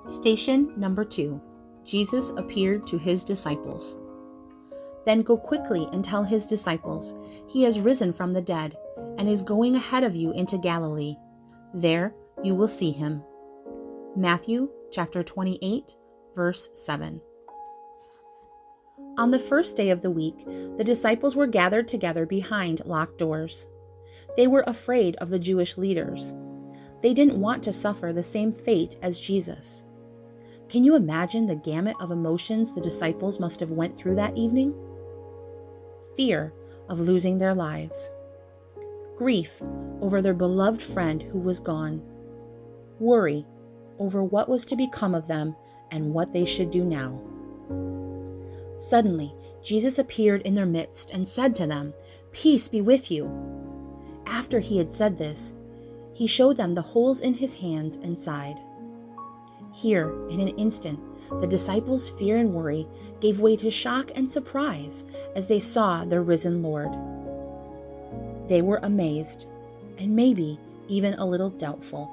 Station number 2. Jesus appeared to his disciples. Then go quickly and tell his disciples, he has risen from the dead and is going ahead of you into Galilee. There you will see him. Matthew chapter 28, verse 7. On the first day of the week, the disciples were gathered together behind locked doors. They were afraid of the Jewish leaders. They didn't want to suffer the same fate as Jesus. Can you imagine the gamut of emotions the disciples must have went through that evening? Fear of losing their lives. Grief over their beloved friend who was gone. Worry over what was to become of them and what they should do now. Suddenly, Jesus appeared in their midst and said to them, "Peace be with you." After he had said this, he showed them the holes in his hands and side. Here, in an instant, the disciples' fear and worry gave way to shock and surprise as they saw their risen Lord. They were amazed, and maybe even a little doubtful.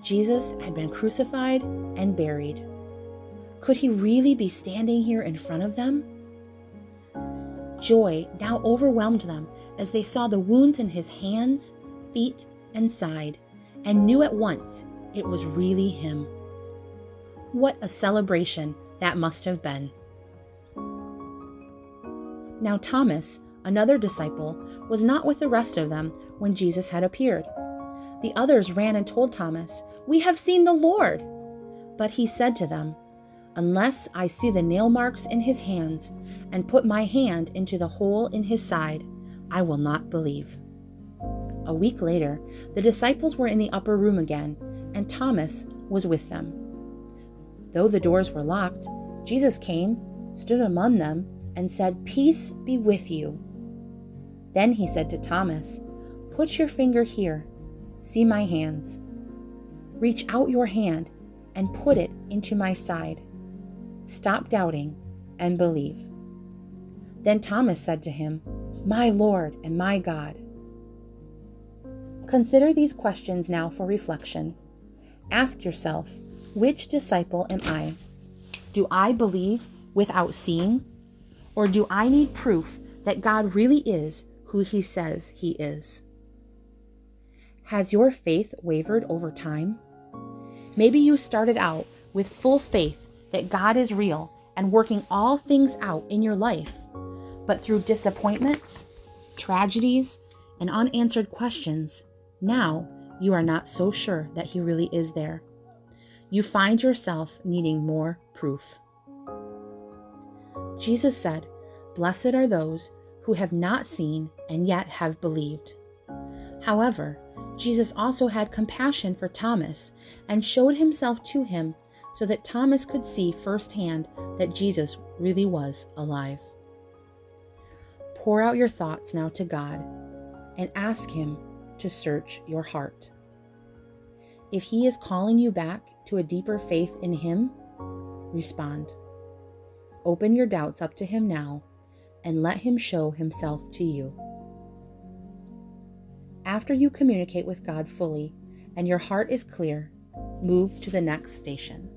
Jesus had been crucified and buried. Could he really be standing here in front of them? Joy now overwhelmed them as they saw the wounds in his hands, feet, and side, and knew at once it was really him. What a celebration that must have been. Now Thomas, another disciple, was not with the rest of them when Jesus had appeared. The others ran and told Thomas, "We have seen the Lord." But he said to them, "Unless I see the nail marks in his hands and put my hand into the hole in his side, I will not believe." A week later, the disciples were in the upper room again, and Thomas was with them. Though the doors were locked, Jesus came, stood among them, and said, "Peace be with you." Then he said to Thomas, "Put your finger here. See my hands. Reach out your hand and put it into my side. Stop doubting and believe." Then Thomas said to him, "My Lord and my God." Consider these questions now for reflection. Ask yourself, which disciple am I? Do I believe without seeing? Or do I need proof that God really is who he says he is? Has your faith wavered over time? Maybe you started out with full faith that God is real and working all things out in your life, but through disappointments, tragedies, and unanswered questions, now you are not so sure that he really is there. You find yourself needing more proof. Jesus said, "Blessed are those who have not seen and yet have believed." However, Jesus also had compassion for Thomas and showed himself to him so that Thomas could see firsthand that Jesus really was alive. Pour out your thoughts now to God and ask him to search your heart. If he is calling you back to a deeper faith in him, respond. Open your doubts up to him now and let him show himself to you. After you communicate with God fully and your heart is clear, move to the next station.